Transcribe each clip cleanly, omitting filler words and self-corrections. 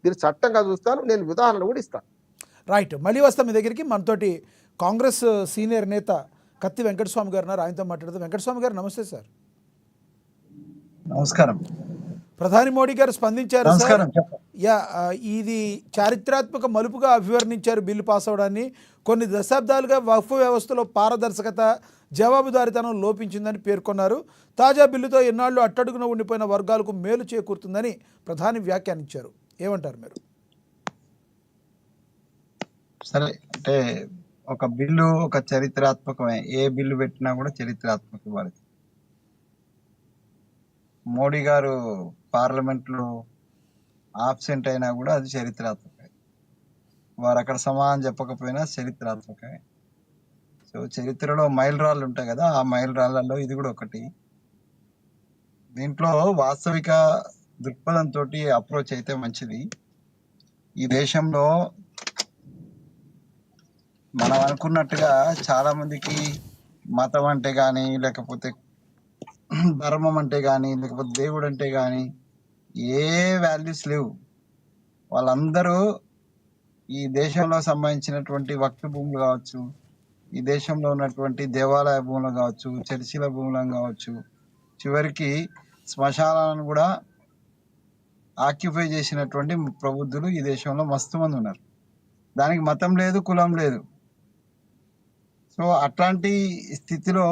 దీన్ని చట్టంగా చూస్తాను, నేను ఉదాహరణ కూడా ఇస్తాను. రైట్, మళ్ళీ వస్తాం మీ దగ్గరికి. మనతోటి కాంగ్రెస్ సీనియర్ నేత కత్తి వెంకటస్వామి గారు ఉన్నారు, ఆయనతో మాట్లాడదాం. వెంకటస్వామి గారు నమస్తే సార్. నమస్కారం. ప్రధాని మోడీ గారు స్పందించారు సార్. నమస్కారం. చెప్పండి. ఇది చారిత్రాత్మక మలుపుగా అభివర్ణించారు బిల్లు పాస్ అవడాన్ని. కొన్ని దశాబ్దాలుగా వక్ఫ్ వ్యవస్థలో పారదర్శకత, జవాబుదారీతనం లోపించిందని పేర్కొన్నారు. తాజా బిల్లుతో ఎన్నాళ్ళు అట్టడుగున ఉండిపోయిన వర్గాలకు మేలు చేకూరుతుందని ప్రధాని వ్యాఖ్యానించారు. ఏమంటారు మీరు? సరే, అంటే ఒక బిల్లు ఒక చరిత్రాత్మకమే. ఏ బిల్లు పెట్టినా కూడా చరిత్రాత్మక వారికి. మోడీ గారు పార్లమెంట్ లో ఆబ్సెంట్ అయినా కూడా అది చరిత్రాత్మకమే. వారు అక్కడ సమాధానం చెప్పకపోయినా చరిత్రాత్మకమే. సో చరిత్రలో మైలురాళ్ళు ఉంటాయి కదా, ఆ మైలురాళ్లలో ఇది కూడా ఒకటి. దీంట్లో వాస్తవిక దృక్పథంతో అప్రోచ్ అయితే మంచిది. ఈ దేశంలో మనం అనుకున్నట్టుగా చాలా మందికి మతం అంటే గాని, లేకపోతే ధర్మం అంటే గాని, లేకపోతే దేవుడు అంటే గాని ఏ వాల్యూస్ లేవు. వాళ్ళందరూ ఈ దేశంలో సంబంధించినటువంటి వక్ఫ్ భూములు కావచ్చు, ఈ దేశంలో ఉన్నటువంటి దేవాలయ భూములు కావచ్చు, చర్చిల భూములను కావచ్చు, చివరికి శ్మశానాలను కూడా ఆక్యుపై చేసినటువంటి ప్రబుద్ధులు ఈ దేశంలో మస్తు మంది ఉన్నారు. దానికి మతం లేదు, కులం లేదు. సో అట్లాంటి స్థితిలో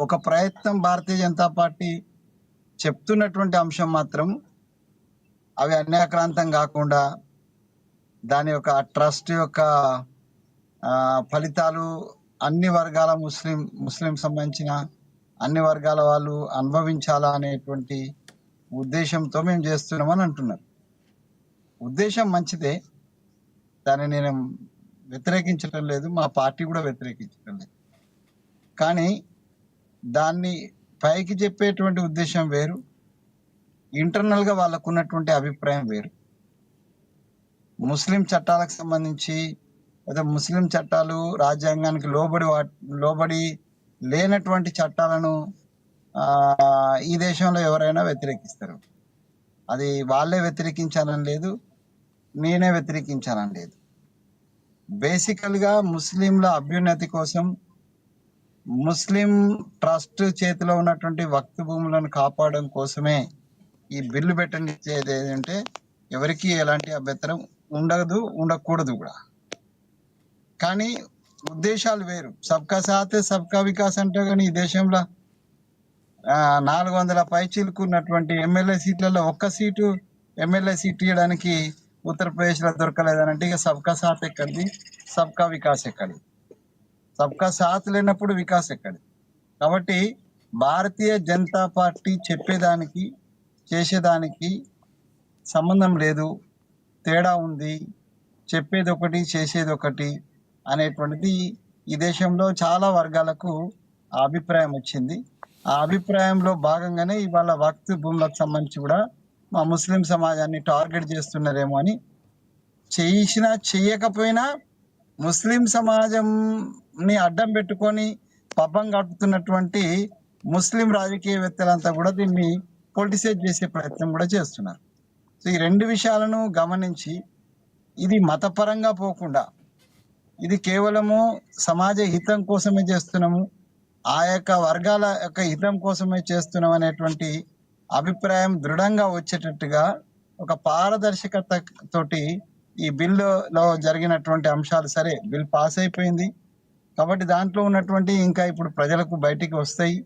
ఒక ప్రయత్నం భారతీయ జనతా పార్టీ చెప్తున్నటువంటి అంశం మాత్రం అవి అన్యాక్రాంతం కాకుండా దాని యొక్క ట్రస్ట్ యొక్క ఫలితాలు అన్ని వర్గాల ముస్లిం సంబంధించిన అన్ని వర్గాల వాళ్ళు అనుభవించాలా అనేటువంటి ఉద్దేశంతో మేము చేస్తున్నామని అంటున్నారు. ఉద్దేశం మంచిదే, దాన్ని నేను వ్యతిరేకించడం లేదు, మా పార్టీ కూడా వ్యతిరేకించడం లేదు. కానీ దాన్ని పైకి చెప్పేటువంటి ఉద్దేశం వేరు, ఇంటర్నల్ గా వాళ్ళకు ఉన్నటువంటి అభిప్రాయం వేరు. ముస్లిం చట్టాలకు సంబంధించి లేదా ముస్లిం చట్టాలు రాజ్యాంగానికి లోబడి లేనటువంటి చట్టాలను ఈ దేశంలో ఎవరైనా వ్యతిరేకిస్తారు. అది వాళ్ళే వ్యతిరేకించాలని లేదు, నేనే వ్యతిరేకించాలని లేదు. బేసికల్ గా ముస్లింల అభ్యున్నతి కోసం, ముస్లిం ట్రస్ట్ చేతిలో ఉన్నటువంటి వక్ఫ్ భూములను కాపాడడం కోసమే ఈ బిల్లు పెట్టనిచ్చేది. ఏంటంటే ఎవరికి ఎలాంటి అభ్యంతరం ఉండకూడదు కూడా. కానీ ఉద్దేశాలు వేరు. సబ్కా సాత్ సబ్కా వికాస్ అంటే కానీ ఈ దేశంలో 400 పైచీలుకున్నటువంటి ఎమ్మెల్యే సీట్లలో ఒక్క సీటు ఎమ్మెల్యే సీట్ ఇవ్వడానికి ఉత్తరప్రదేశ్ లో దొరకలేదనంటే ఇక సబ్కా సాత్ ఎక్కడిది, సబ్కా వికాస్ ఎక్కడి? సబ్కా సాత్ లేనప్పుడు వికాస్ ఎక్కడి? కాబట్టి భారతీయ జనతా పార్టీ చెప్పేదానికి చేసేదానికి సంబంధం లేదు, తేడా ఉంది. చెప్పేది ఒకటి, చేసేది ఒకటి అనేటువంటిది ఈ దేశంలో చాలా వర్గాలకు ఆ అభిప్రాయం వచ్చింది. ఆ అభిప్రాయంలో భాగంగానే ఇవాళ వక్ఫ్ భూములకు సంబంధించి కూడా మా ముస్లిం సమాజాన్ని టార్గెట్ చేస్తున్నారేమో అని, చేసినా చేయకపోయినా ముస్లిం సమాజంని అడ్డం పెట్టుకొని పబ్బం గడుపుతున్నటువంటి ముస్లిం రాజకీయవేత్తలంతా కూడా దీన్ని పొలిటిసైజ్ చేసే ప్రయత్నం కూడా చేస్తున్నారు. సో ఈ రెండు విషయాలను గమనించి ఇది మతపరంగా పోకుండా ఇది కేవలము సమాజ హితం కోసమే చేస్తున్నాము, ఆ యొక్క వర్గాల యొక్క హితం కోసమే చేస్తున్నాం అనేటువంటి అభిప్రాయం దృఢంగా వచ్చేటట్టుగా ఒక పారదర్శకత తోటి ఈ బిల్లులో జరిగినటువంటి అంశాలు, సరే బిల్ పాస్ అయిపోయింది కాబట్టి దాంట్లో ఉన్నటువంటి ఇంకా ఇప్పుడు ప్రజలకు బయటికి వస్తాయి.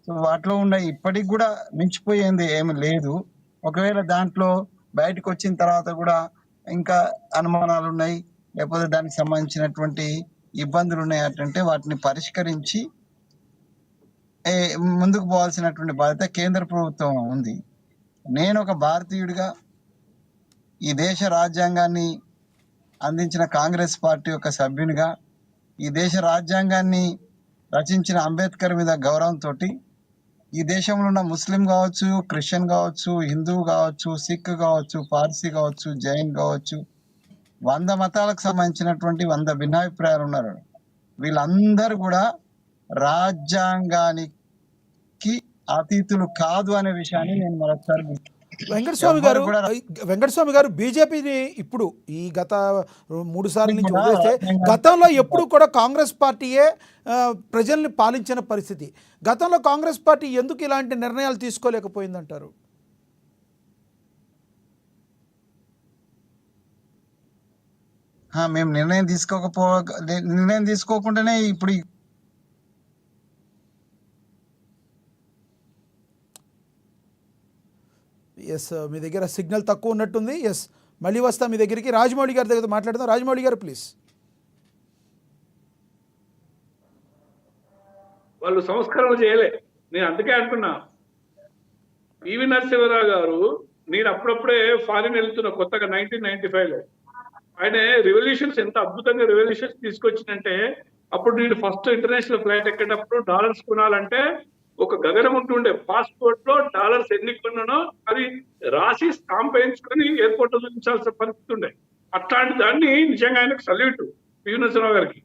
సో వాటిలో ఉన్న ఇప్పటికి కూడా మించిపోయేది ఏమి లేదు. ఒకవేళ దాంట్లో బయటకు వచ్చిన తర్వాత కూడా ఇంకా అనుమానాలు ఉన్నాయి, లేకపోతే దానికి సంబంధించినటువంటి ఇబ్బందులు ఉన్నాయి అంటే వాటిని పరిష్కరించి ముందుకు పోవాల్సినటువంటి బాధ్యత కేంద్ర ప్రభుత్వం ఉంది. నేను ఒక భారతీయుడిగా ఈ దేశ రాజ్యాంగాన్ని అందించిన కాంగ్రెస్ పార్టీ యొక్క సభ్యునిగా, ఈ దేశ రాజ్యాంగాన్ని రచించిన అంబేద్కర్ మీద గౌరవంతో ఈ దేశంలో ఉన్న ముస్లిం కావచ్చు, క్రిస్టియన్ కావచ్చు, హిందువు కావచ్చు, సిక్ కావచ్చు, పార్సీ కావచ్చు, జైన్ కావచ్చు, 100 మతాలకు సంబంధించినటువంటి 100 భిన్నాభిప్రాయాలు ఉన్నారు. వీళ్ళందరూ కూడా రాజ్యాంగానికి అతీతులు కాదు అనే విషయాన్ని నేను మరొకసారి వెంకటస్వామి గారు ఎవ్వరు కూడా వెంకటస్వామి గారు బీజేపీని ఇప్పుడు ఈ గత 3 సార్ల నుంచి కూడా వదిలేస్తే గతంలో ఎప్పుడు కూడా కాంగ్రెస్ పార్టీయే ప్రజల్ని పాలించిన పరిస్థితి. గతంలో కాంగ్రెస్ పార్టీ ఎందుకు ఇలాంటి నిర్ణయాలు తీసుకోలేకపోయిందంటారు? మేము నిర్ణయం తీసుకోకుండానే ఇప్పుడు ఎస్, మీ దగ్గర సిగ్నల్ తక్కువ ఉన్నట్టుంది. ఎస్, మళ్ళీ వస్తా మీ దగ్గరికి. రాజమౌళి గారి దగ్గర మాట్లాడదాం. రాజమౌళి గారు ప్లీజ్. వాళ్ళు సంస్కరణ చేయలే. నేను అందుకే అంటున్నా, పివి నరసింహారావు గారు, నేను అప్పుడప్పుడే ఫారిన్ వెళ్తున్నా కొత్తగా 1995లో. ఆయన రెవల్యూషన్స్ ఎంత అద్భుతంగా రెవల్యూషన్స్ తీసుకొచ్చిందంటే, అప్పుడు నేను ఫస్ట్ ఇంటర్నేషనల్ ఫ్లైట్ ఎక్కేటప్పుడు డాలర్స్ కొనాలంటే ఒక గగనం ఉంటుండే, పాస్పోర్ట్ లో డాలర్స్ ఎన్ని కొన్నానో అది రాసి స్టాంప్ వేయించుకొని ఎయిర్పోర్ట్ లో చూపించాల్సిన పరిస్థితి ఉండే. అట్లాంటి దాన్ని నిజంగా ఆయనకు సల్యూట్ పివి నరసింహారావు గారికి.